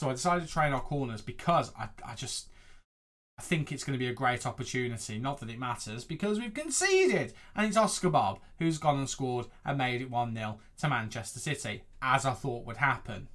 So I decided to train our corners because I think it's going to be a great opportunity. Not that it matters because we've conceded. And it's Oscar Bob who's gone and scored and made it 1-0 to Manchester City, as I thought would happen.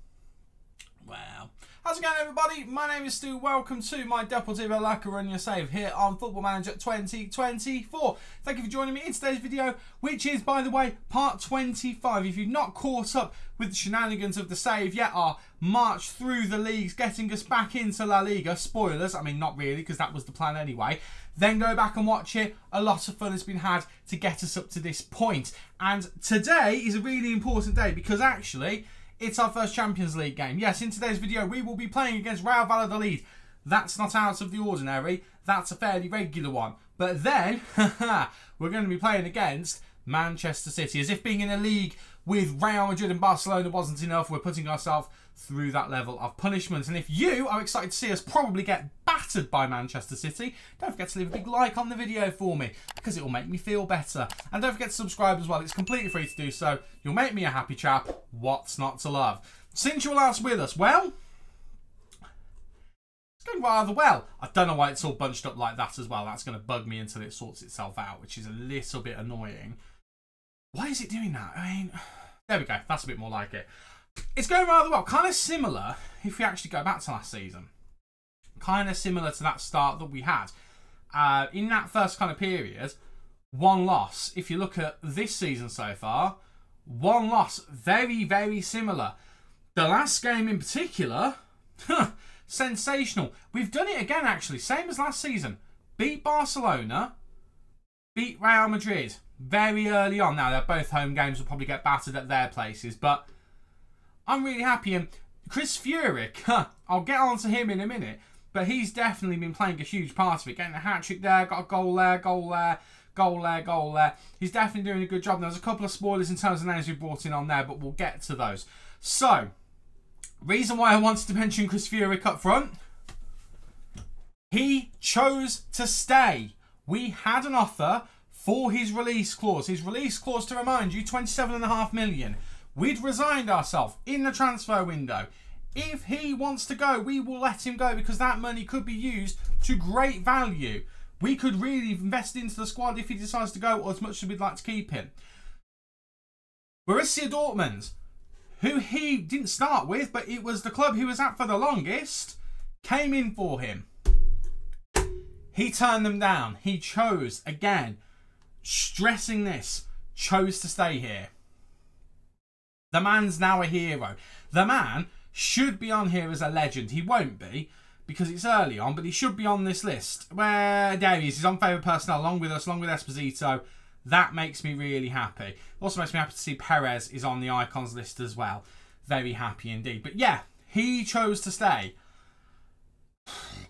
Well, how's it going, everybody? My name is Stu. Welcome to my Deportivo La Coruña save here on Football Manager 2024. Thank you for joining me in today's video, which is, by the way, part 25. If you've not caught up with the shenanigans of the save yet, our march through the leagues, getting us back into La Liga. Spoilers, I mean, not really, because that was the plan anyway. Then go back and watch it. A lot of fun has been had to get us up to this point. And today is a really important day because actually, it's our first Champions League game. Yes, in today's video, we will be playing against Real Valladolid. That's not out of the ordinary. That's a fairly regular one. But then, we're going to be playing against Manchester City. As if being in a league with Real Madrid and Barcelona wasn't enough, we're putting ourselves through that level of punishment. And if you are excited to see us probably get battered by Manchester City, don't forget to leave a big like on the video for me, because it will make me feel better. And don't forget to subscribe as well. It's completely free to do so. You'll make me a happy chap. What's not to love? Since you're last with us, well, it's going rather well. I don't know why it's all bunched up like that as well. That's going to bug me until it sorts itself out, which is a little bit annoying. Why is it doing that? I mean, there we go. That's a bit more like it. It's going rather well. Kind of similar, if we actually go back to last season. Kind of similar to that start that we had. In that first kind of period, one loss. If you look at this season so far, one loss. Very, very similar. The last game in particular, sensational. We've done it again, actually. Same as last season. Beat Barcelona. Beat Real Madrid. Very early on. Now, they're both home games. We'll probably get battered at their places. But I'm really happy. And Chris Furyk, I'll get on to him in a minute. But he's definitely been playing a huge part of it. Getting a hat-trick there, got a goal there, goal there, goal there, goal there. He's definitely doing a good job. There's a couple of spoilers in terms of names we've brought in on there, but we'll get to those. So, reason why I wanted to mention Chris Furyk up front. He chose to stay. We had an offer for his release clause. His release clause, to remind you, 27.5 million. We'd resigned ourselves in the transfer window. If he wants to go, we will let him go because that money could be used to great value. We could really invest into the squad if he decides to go, or as much as we'd like to keep him. Borussia Dortmund, who he didn't start with, but it was the club he was at for the longest, came in for him. He turned them down. He chose, again, stressing this, chose to stay here. The man's now a hero. The man should be on here as a legend. He won't be because it's early on, but he should be on this list. Where there he is. He's on favourite personnel along with us, along with Esposito. That makes me really happy. Also makes me happy to see Perez is on the icons list as well. Very happy indeed. But yeah, he chose to stay.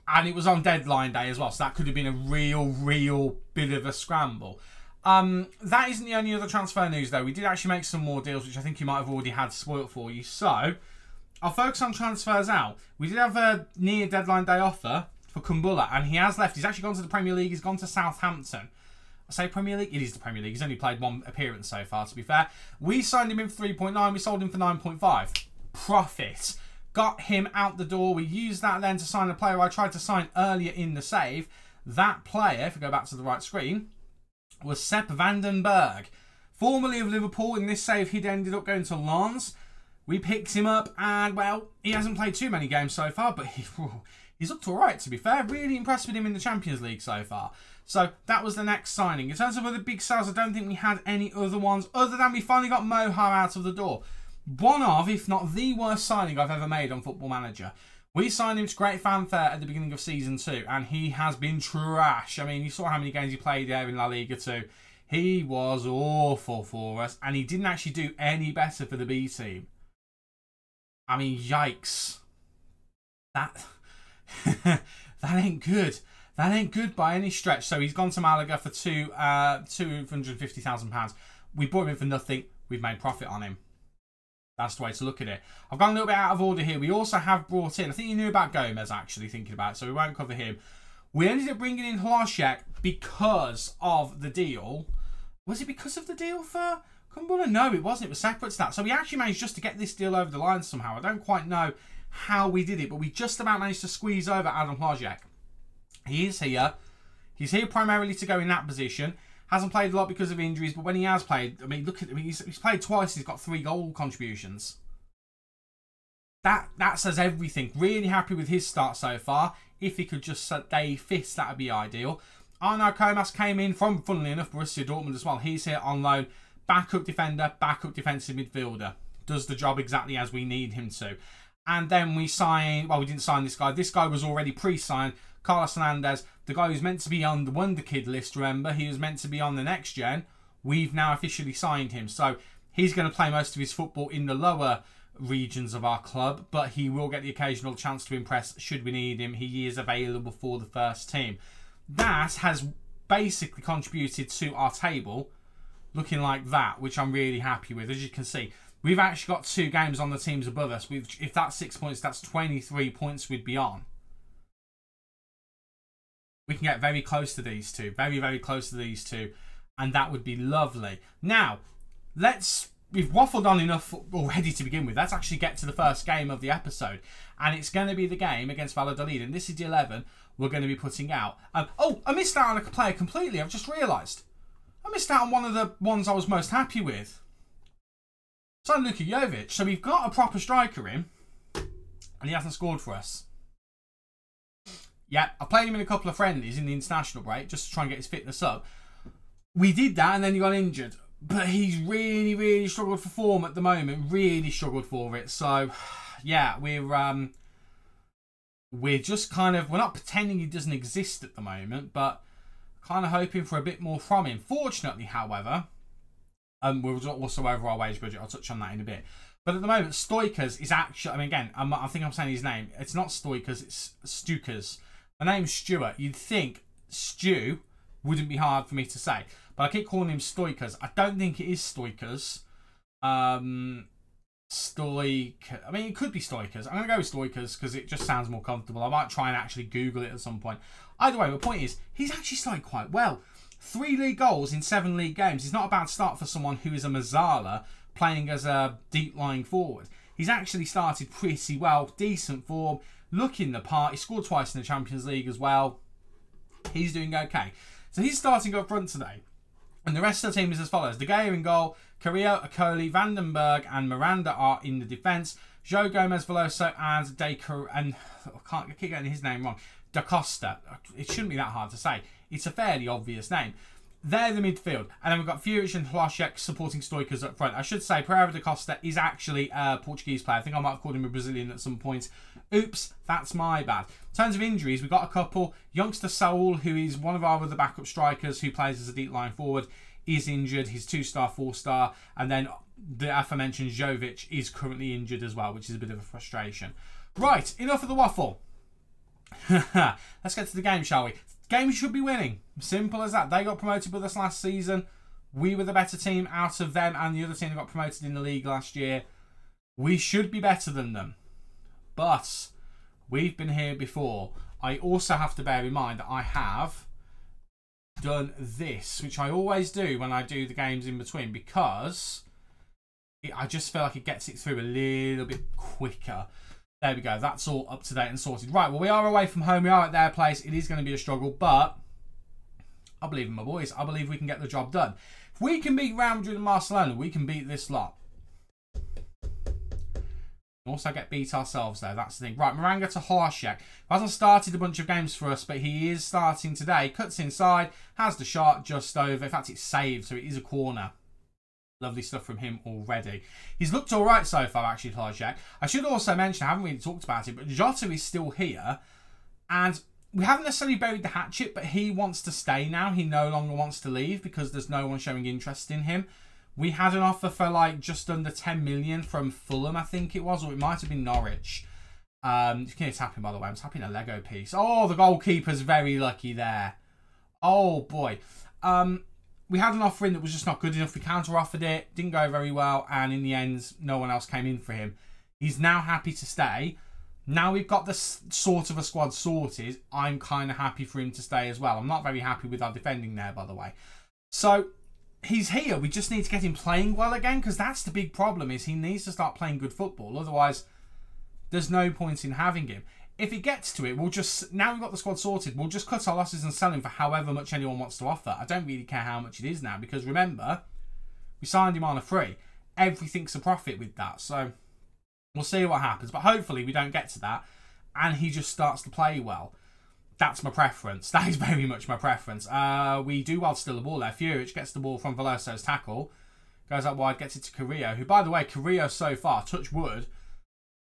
And it was on deadline day as well, so that could have been a real bit of a scramble. That isn't the only other transfer news though. We did actually make some more deals, which I think you might have already had spoilt for you. So, I'll focus on transfers out. We did have a near deadline day offer for Kumbula, and he has left. He's actually gone to the Premier League. He's gone to Southampton. I say Premier League? It is the Premier League. He's only played one appearance so far, to be fair. We signed him in for 3.9. We sold him for 9.5. Profit. Got him out the door. We used that then to sign a player I tried to sign earlier in the save. That player, if we go back to the right screen, was Sepp Vandenberg. Formerly of Liverpool. In this save, he'd ended up going to Lens. We picked him up, and, well, he hasn't played too many games so far, but he's looked all right, to be fair. Really impressed with him in the Champions League so far. So, that was the next signing. In terms of other big sales, I don't think we had any other ones, other than we finally got Moha out of the door. One of, if not the worst signing I've ever made on Football Manager. We signed him to great fanfare at the beginning of Season 2, and he has been trash. I mean, you saw how many games he played there in La Liga 2. He was awful for us, and he didn't actually do any better for the B team. I mean, yikes. That ain't good. That ain't good by any stretch. So he's gone to Malaga for £250,000. We bought him in for nothing. We've made profit on him. That's the way to look at it. I've gone a little bit out of order here. We also have brought in, I think you knew about Gomez actually, thinking about it, so we won't cover him. We ended up bringing in Hlášek because of the deal. Was it because of the deal for Kumbula? No, it wasn't. It was separate to that. So we actually managed just to get this deal over the line somehow. I don't quite know how we did it, but we just about managed to squeeze over Adam Hlajic. He is here. He's here primarily to go in that position. Hasn't played a lot because of injuries, but when he has played, I mean, look at him. He's played twice. He's got 3 goal contributions. That says everything. Really happy with his start so far. If he could just stay fit, that would be ideal. Arnaud Comas came in from, funnily enough, Borussia Dortmund as well. He's here on loan. Backup defender, backup defensive midfielder. Does the job exactly as we need him to. And then we signed, well, we didn't sign this guy. This guy was already pre-signed. Carlos Hernandez, the guy who's meant to be on the Wonder Kid list, remember? He was meant to be on the next gen. We've now officially signed him. So he's going to play most of his football in the lower regions of our club, but he will get the occasional chance to impress should we need him. He is available for the first team. That has basically contributed to our table looking like that, which I'm really happy with. As you can see, we've actually got 2 games on the teams above us. If that's 6 points, that's 23 points we'd be on. We can get very close to these two. Very, very close to these two. And that would be lovely. Now, we've waffled on enough already to begin with. Let's actually get to the first game of the episode. And it's going to be the game against Valladolid. And this is the 11 we're going to be putting out. Oh, I missed out on a player completely. I've just realised. I missed out on one of the ones I was most happy with. So Luka Jovic. So we've got a proper striker in. And he hasn't scored for us. Yeah, I played him in a couple of friendlies in the international break just to try and get his fitness up. We did that and then he got injured. But he's really, really struggled for form at the moment. Really struggled for it. So, yeah, we're just kind of... We're not pretending he doesn't exist at the moment, but kind of hoping for a bit more from him. Fortunately, however, we're also over our wage budget. I'll touch on that in a bit. But at the moment, Stoikers is actually... I mean, again, I think I'm saying his name. It's not Stoikers, it's Stukers. My name's Stuart. You'd think Stu wouldn't be hard for me to say. But I keep calling him Stoikers. I don't think it is Stoikers. I mean, it could be Stoikers. I'm going to go with Stoikers because it just sounds more comfortable. I might try and actually Google it at some point. Either way, the point is, he's actually started quite well. 3 league goals in 7 league games. He's not a bad start for someone who is a Mazzala playing as a deep-lying forward. He's actually started pretty well. Decent form. Looking the part. He scored twice in the Champions League as well. He's doing okay. So he's starting up front today. And the rest of the team is as follows. De Gea in goal. Carrillo, Acoli, Vandenberg and Miranda are in the defence. Joe Gomez, Veloso and I keep getting his name wrong. Da Costa. It shouldn't be that hard to say. It's a fairly obvious name. They're the midfield. And then we've got Furic and Hlajic supporting Stoikers up front. I should say Pereira da Costa is actually a Portuguese player. I think I might have called him a Brazilian at some point. Oops, that's my bad. In terms of injuries, we've got a couple. Youngster Saul, who is one of our other backup strikers who plays as a deep line forward, is injured. He's 2-star, 4-star. And then the aforementioned Jovic is currently injured as well, which is a bit of a frustration. Right, enough of the waffle. Let's get to the game, shall we? Game should be winning. Simple as that. They got promoted with us last season. We were the better team out of them and the other team that got promoted in the league last year. We should be better than them. But we've been here before. I also have to bear in mind that I have done this, which I always do when I do the games in between, because I just feel like it gets it through a little bit quicker. There we go. That's all up to date and sorted. Right, well, we are away from home. We are at their place. It is going to be a struggle, but I believe in my boys. I believe we can get the job done. If we can beat Real Madrid and Barcelona, we can beat this lot. Also get beat ourselves, though. That's the thing. Right, Miranda to Hlajic. Hasn't started a bunch of games for us, but he is starting today. Cuts inside. Has the shot just over. In fact, it's saved, so it is a corner. Lovely stuff from him already. He's looked all right so far, actually, Hlajic. I should also mention, I haven't really talked about it, but Jota is still here. And we haven't necessarily buried the hatchet, but he wants to stay now. He no longer wants to leave because there's no one showing interest in him. We had an offer for like just under 10 million from Fulham, I think it was, or it might have been Norwich. It's happening, by the way. I'm tapping a Lego piece. Oh, the goalkeeper's very lucky there. Oh, boy. We had an offer in that was just not good enough. We counter-offered it. Didn't go very well. And in the end, no one else came in for him. He's now happy to stay. Now we've got this sort of a squad sorted. I'm kind of happy for him to stay as well. I'm not very happy with our defending there, by the way. So he's here. We just need to get him playing well again, because that's the big problem, is he needs to start playing good football. Otherwise, there's no point in having him. If it gets to it, we'll just, now we've got the squad sorted, we'll just cut our losses and sell him for however much anyone wants to offer. I don't really care how much it is now, because remember, we signed him on a free. Everything's a profit with that, so we'll see what happens. But hopefully we don't get to that, and he just starts to play well. That's my preference. That is very much my preference. We do well to steal the ball there. Furic gets the ball from Veloso's tackle. Goes up wide, gets it to Carrillo, who, by the way, Carrillo so far, touch wood,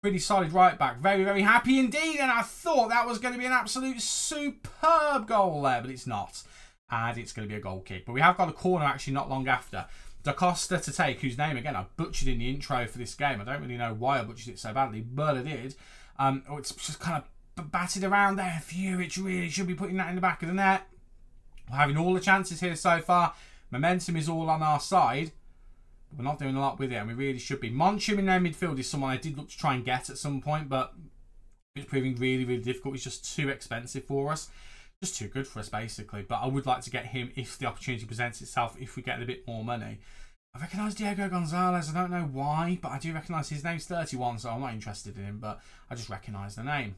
pretty solid right back. Very, very happy indeed. And I thought that was going to be an absolute superb goal there, but it's not. And it's going to be a goal kick. But we have got a corner actually not long after. Da Costa to take, whose name, again, I butchered in the intro for this game. I don't really know why I butchered it so badly, but I did. It's just kind of batted around there. Furic really should be putting that in the back of the net. We're having all the chances here so far. Momentum is all on our side. We're not doing a lot with it, and we really should be. Monchum in their midfield is someone I did look to try and get at some point, but it's proving really, really difficult. He's just too expensive for us. Just too good for us, basically. But I would like to get him if the opportunity presents itself, if we get a bit more money. I recognise Diego Gonzalez. I don't know why, but I do recognise his name's 31, so I'm not interested in him, but I just recognise the name.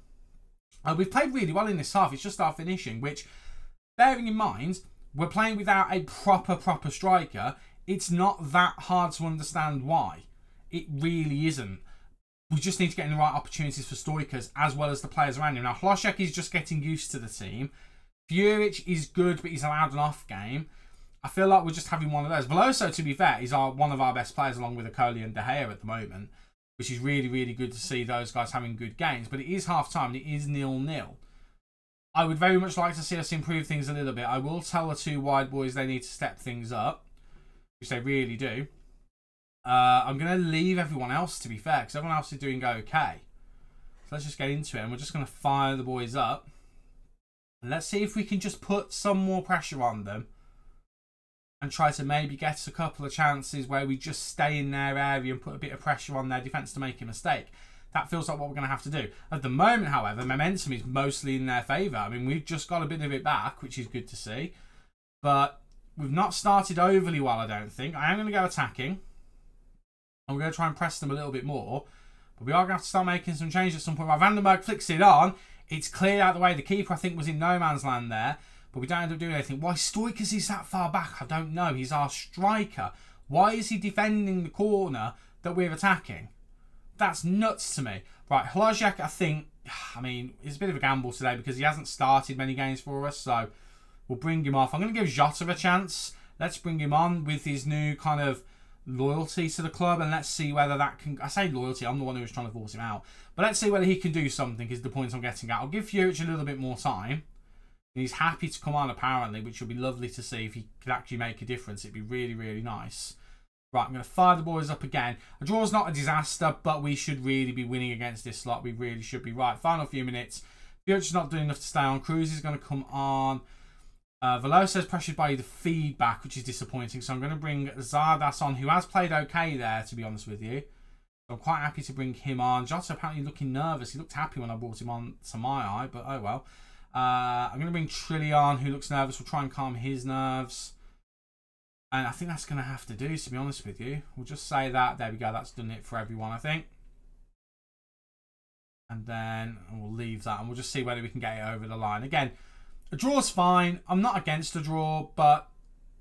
We've played really well in this half. It's just our finishing, which, bearing in mind, we're playing without a proper striker. It's not that hard to understand why. It really isn't. We just need to get in the right opportunities for Stoichers as well as the players around him. Now, Hlošek is just getting used to the team. Furic is good, but he's allowed an off game. I feel like we're just having one of those. Veloso, to be fair, is one of our best players along with Akoli and De Gea at the moment, which is really, really good to see those guys having good games. But it is half-time and it is 0-0. I would very much like to see us improve things a little bit. I will tell the two wide boys they need to step things up, which they really do. I'm going to leave everyone else, to be fair, because everyone else is doing okay. So let's just get into it, and we're just going to fire the boys up. And let's see if we can just put some more pressure on them and try to maybe get a couple of chances where we just stay in their area and put a bit of pressure on their defence to make a mistake. That feels like what we're going to have to do. At the moment, however, momentum is mostly in their favour. I mean, we've just got a bit of it back, which is good to see. But we've not started overly well, I don't think. I am going to go attacking. And we're going to try and press them a little bit more. But we are going to have to start making some changes at some point. While Vandenberg flicks it on, it's cleared out of the way. The keeper, I think, was in no man's land there. But we don't end up doing anything. Why Stoichers is that far back, I don't know. He's our striker. Why is he defending the corner that we're attacking? That's nuts to me. Right, Hlošek, I think, I mean, it's a bit of a gamble today because he hasn't started many games for us. So we'll bring him off. I'm going to give Jota a chance. Let's bring him on with his new kind of loyalty to the club, and let's see whether that can... I say loyalty, I'm the one who was trying to force him out. But let's see whether he can do something, is the point I'm getting at. I'll give Furic a little bit more time. He's happy to come on, apparently, which would be lovely to see if he could actually make a difference. It'd be really, really nice. Right, I'm going to fire the boys up again. A draw's not a disaster, but we should really be winning against this lot. We really should be. Right, final few minutes. Furic's not doing enough to stay on. Cruz is going to come on. Veloso's pressured by the feedback, which is disappointing. So I'm going to bring Zardas on, who has played okay there, to be honest with you. So I'm quite happy to bring him on. Jota apparently looking nervous. He looked happy when I brought him on to my eye, but oh well. I'm going to bring Trillion, who looks nervous. We'll try and calm his nerves. And I think that's going to have to do, to be honest with you. We'll just say that. There we go. That's done it for everyone, I think. And then we'll leave that, and we'll just see whether we can get it over the line. Again, a draw's fine. I'm not against a draw, but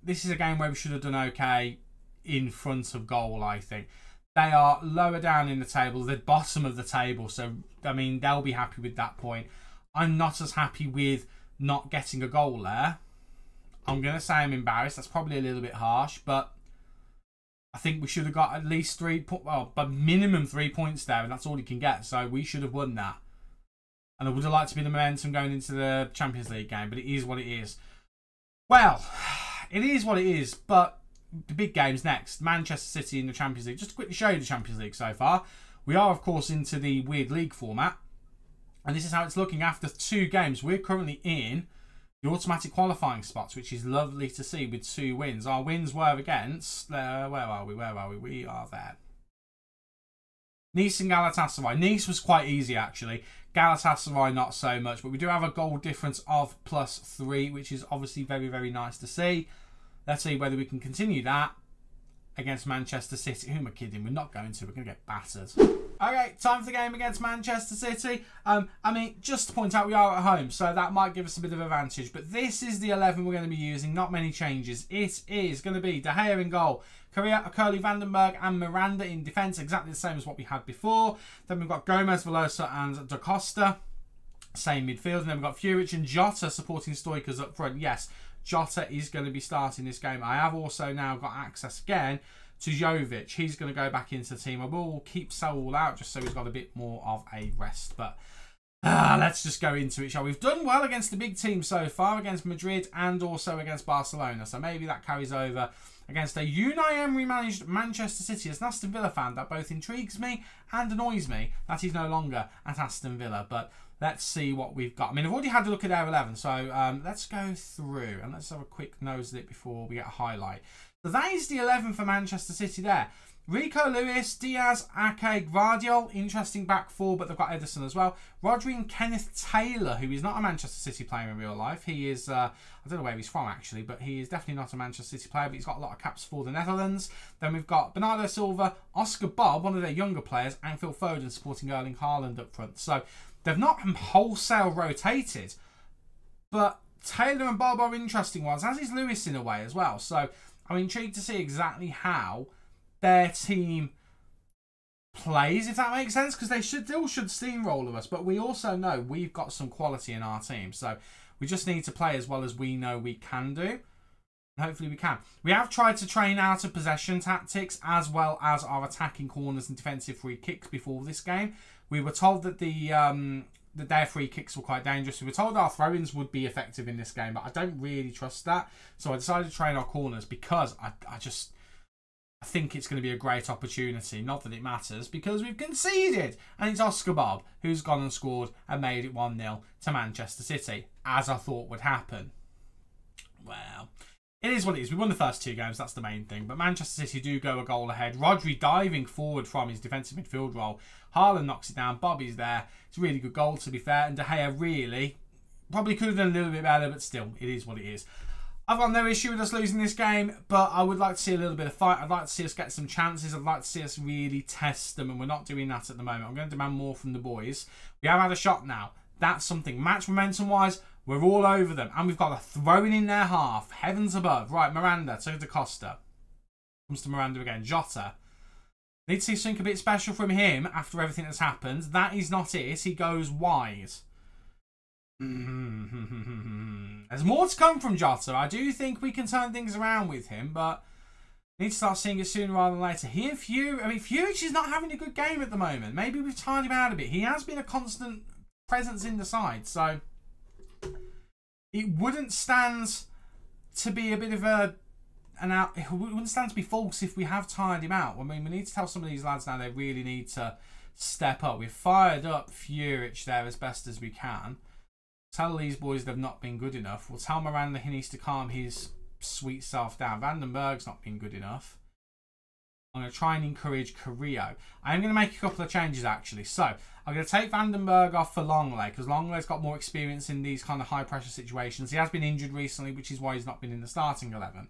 this is a game where we should have done okay in front of goal, I think. They are lower down in the table. They're bottom of the table. So, I mean, they'll be happy with that point. I'm not as happy with not getting a goal there. I'm going to say I'm embarrassed. That's probably a little bit harsh, but I think we should have got at least 3 points. Well, but minimum 3 points there, and that's all you can get. So we should have won that. And I would have liked to be the momentum going into the Champions League game, but it is what it is. Well, it is what it is, but the big game's next. Manchester City in the Champions League. Just to quickly show you the Champions League so far. We are, of course, into the weird league format. And this is how it's looking after 2 games. We're currently in the automatic qualifying spots, which is lovely to see with 2 wins. Our wins were against... where are we? Where are we? We are there. Nice and Galatasaray. Nice was quite easy, actually. Galatasaray, not so much. But we do have a goal difference of +3, which is obviously very, very nice to see. Let's see whether we can continue that against Manchester City. Who am I kidding? We're not going to. We're going to get battered. Okay, time for the game against Manchester City. I mean, just to point out, we are at home, so that might give us a bit of advantage. But this is the 11 we're going to be using. Not many changes. It is going to be De Gea in goal, Correa, Curly, Vandenberg and Miranda in defence. Exactly the same as what we had before. Then we've got Gomez, Velosa and Da Costa. Same midfield. And then we've got Furic and Jota supporting Stoichers up front. Yes, Jota is going to be starting this game. I have also now got access again to Jovic. He's going to go back into the team. I will keep Saul out just so he's got a bit more of a rest. But let's just go into it, shall we? We've done well against the big team so far, against Madrid and also against Barcelona. So maybe that carries over against a Unai Emery managed Manchester City. As an Aston Villa fan, that both intrigues me and annoys me that he's no longer at Aston Villa. But let's see what we've got. I mean, I've already had a look at their 11. So let's go through and let's have a quick nose at it before we get a highlight. So that is the 11 for Manchester City there. Rico Lewis, Diaz, Ake, Gvardiol, interesting back four, but they've got Ederson as well. Rodri and Kenneth Taylor, who is not a Manchester City player in real life. He is, I don't know where he's from actually, but he is definitely not a Manchester City player, but he's got a lot of caps for the Netherlands. Then we've got Bernardo Silva, Oscar Bob, one of their younger players, and Phil Foden supporting Erling Haaland up front. So they've not wholesale rotated, but Taylor and Bob are interesting ones, as is Lewis in a way as well. So I'm intrigued to see exactly how their team plays, if that makes sense, because they still should steamroller us, but we also know we've got some quality in our team, so we just need to play as well as we know we can do. Hopefully we can. We have tried to train out of possession tactics as well as our attacking corners and defensive free kicks before this game. We were told that that their free kicks were quite dangerous. We were told our throw-ins would be effective in this game, but I don't really trust that. So I decided to train our corners because I think it's going to be a great opportunity. Not that it matters because we've conceded. And it's Oscar Bob who's gone and scored and made it 1-0 to Manchester City, as I thought would happen. Well, it is what it is. We won the first two games. That's the main thing. But Manchester City do go a goal ahead. Rodri diving forward from his defensive midfield role. Haaland knocks it down. Bobby's there. It's a really good goal, to be fair. And De Gea really probably could have done a little bit better, but still, it is what it is. I've got no issue with us losing this game, but I would like to see a little bit of fight. I'd like to see us get some chances. I'd like to see us really test them, and we're not doing that at the moment. I'm going to demand more from the boys. We have had a shot now. That's something. Match momentum-wise, we're all over them. And we've got a throwing in their half. Heavens above. Right, Miranda to Da Costa. Comes to Miranda again. Jota. Need to see something a bit special from him after everything that's happened. That is not it. He goes wide. There's more to come from Jota. I do think we can turn things around with him, but need to start seeing it sooner rather than later. He and Furic is not having a good game at the moment. Maybe we've tired him out a bit. He has been a constant presence in the side, so it wouldn't stand to be a bit of it wouldn't stand to be false if we have tired him out. I mean, we need to tell some of these lads now they really need to step up. We've fired up Furic there as best as we can. Tell these boys they've not been good enough. We'll tell Miranda he needs to calm his sweet self down. Vandenberg's not been good enough. I'm going to try and encourage Carrillo. I am going to make a couple of changes actually. So I'm going to take Vandenberg off for Longley because Longley's got more experience in these kind of high pressure situations. He has been injured recently, which is why he's not been in the starting 11.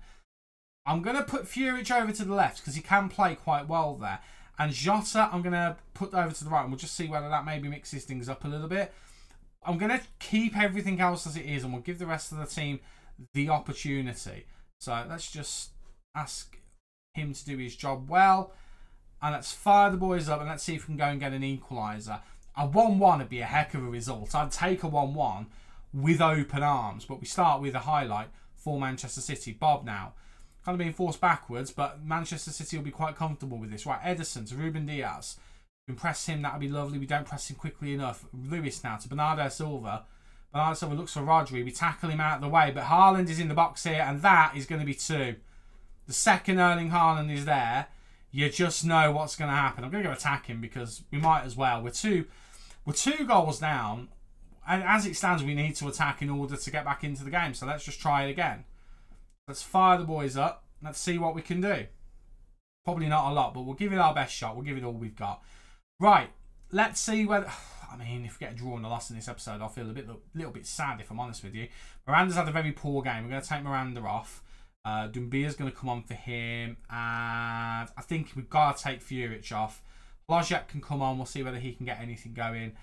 I'm going to put Furic over to the left because he can play quite well there. And Jota I'm going to put over to the right, and we'll just see whether that maybe mixes things up a little bit. I'm going to keep everything else as it is, and we'll give the rest of the team the opportunity. So let's just ask him to do his job well. And let's fire the boys up, and let's see if we can go and get an equaliser. A 1-1 would be a heck of a result. I'd take a 1-1 with open arms. But we start with a highlight for Manchester City. Bob now. Kind of being forced backwards, but Manchester City will be quite comfortable with this. Right, Ederson to Ruben Diaz. We can press him, that would be lovely. We don't press him quickly enough. Lewis now to Bernardo Silva. Bernardo Silva looks for Rodri. We tackle him out of the way, but Haaland is in the box here, and that is going to be 2. The second Erling Haaland is there. You just know what's going to happen. I'm going to go attack him because we might as well. We're two goals down, and as it stands, we need to attack in order to get back into the game. So let's just try it again. Let's fire the boys up. Let's see what we can do. Probably not a lot, but we'll give it our best shot. We'll give it all we've got. Right, let's see whether... I mean, if we get a draw and a loss in this episode, I'll feel a little bit sad, if I'm honest with you. Miranda's had a very poor game. We're going to take Miranda off. Dumbia's going to come on for him. And I think we've got to take Furic off. Hlojek can come on. We'll see whether he can get anything going.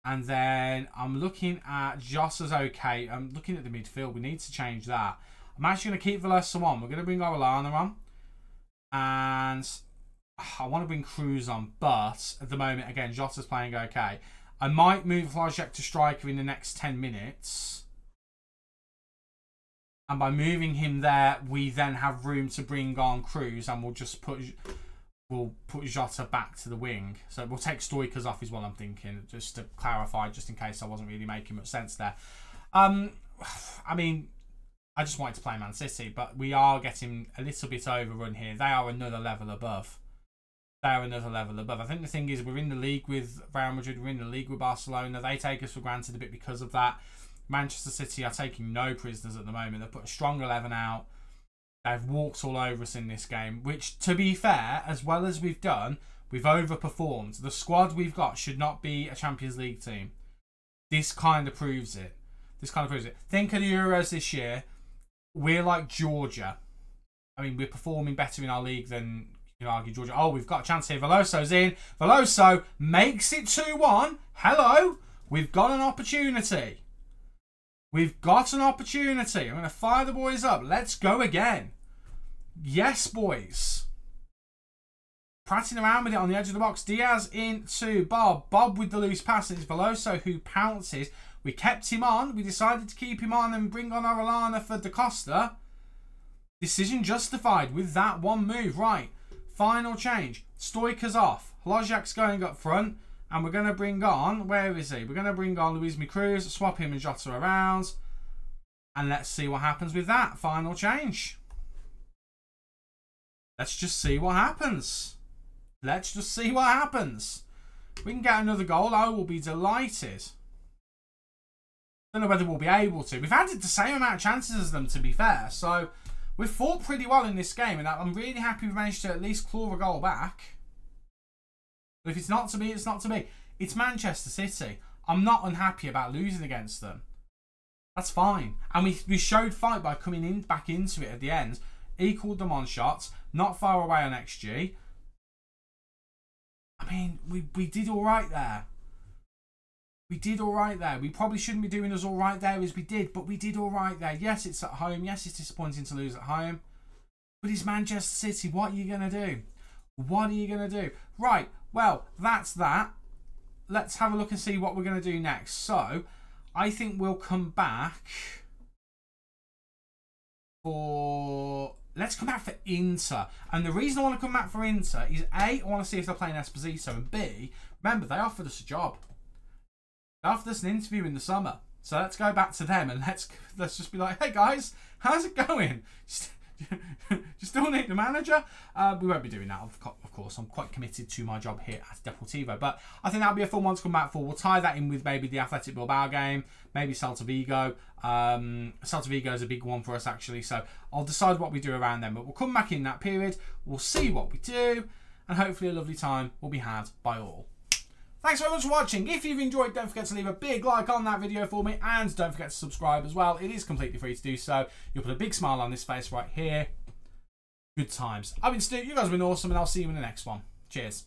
And then I'm looking at Jota's okay. I'm looking at the midfield. We need to change that. I'm actually going to keep Veloso on. We're going to bring Orellana on. And I want to bring Cruz on. But at the moment, again, Jota's playing okay. I might move Hlojek to striker in the next 10 minutes. And by moving him there, we then have room to bring on Cruz. And we'll just put Jota back to the wing. So we'll take Stoichkos off is what I'm thinking. Just to clarify, just in case I wasn't really making much sense there. I mean, I just wanted to play Man City, but we are getting a little bit overrun here. They are another level above. They are another level above. I think the thing is, we're in the league with Real Madrid. We're in the league with Barcelona. They take us for granted a bit because of that. Manchester City are taking no prisoners at the moment. They've put a strong 11 out. They've walked all over us in this game, which, to be fair, as well as we've done, we've overperformed. The squad we've got should not be a Champions League team. This kind of proves it. This kind of proves it. Think of the Euros this year. We're like Georgia. I mean, we're performing better in our league than, you know, argue Georgia. Oh, we've got a chance here. Veloso's in. Veloso makes it 2-1. Hello. We've got an opportunity. We've got an opportunity. I'm going to fire the boys up. Let's go again. Yes, boys. Prattling around with it on the edge of the box. Diaz into Bob. Bob with the loose pass. It's Veloso who pounces. We kept him on. We decided to keep him on and bring on Orellana for Da Costa. Decision justified with that one move. Right. Final change. Stoichkos off. Hlojek's going up front. And we're going to bring on... Where is he? We're going to bring on Luis Cruz. Swap him and Jota around. And let's see what happens with that. Final change. Let's just see what happens. Let's just see what happens. If we can get another goal, I will be delighted. Don't know whether we'll be able to. We've had the same amount of chances as them, to be fair. So, we've fought pretty well in this game. And I'm really happy we've managed to at least claw a goal back. But if it's not to be, it's not to be. It's Manchester City. I'm not unhappy about losing against them. That's fine. And we showed fight by coming back into it at the end. Equalled them on shots. Not far away on XG. I mean, we did all right there. We did all right there. We probably shouldn't be doing as all right there as we did, but we did all right there. Yes, it's at home. Yes, it's disappointing to lose at home. But it's Manchester City. What are you going to do? What are you going to do? Right, well, that's that. Let's have a look and see what we're going to do next. So, I think we'll come back for... Let's come back for Inter. And the reason I want to come back for Inter is A, I want to see if they're playing Esposito, and B, remember, they offered us a job. They offered us an interview in the summer. So let's go back to them and let's just be like, hey guys, how's it going? You still need the manager? We won't be doing that, of course. I'm quite committed to my job here at Deportivo. But I think that'll be a fun one to come back for. We'll tie that in with maybe the Athletic Bilbao game, maybe Celta Vigo. Celta Vigo is a big one for us, actually. So I'll decide what we do around them. But we'll come back in that period. We'll see what we do. And hopefully a lovely time will be had by all. Thanks very much for watching. If you've enjoyed, don't forget to leave a big like on that video for me. And don't forget to subscribe as well. It is completely free to do so. You'll put a big smile on this face right here. Good times. I've been Stu. You guys have been awesome. And I'll see you in the next one. Cheers.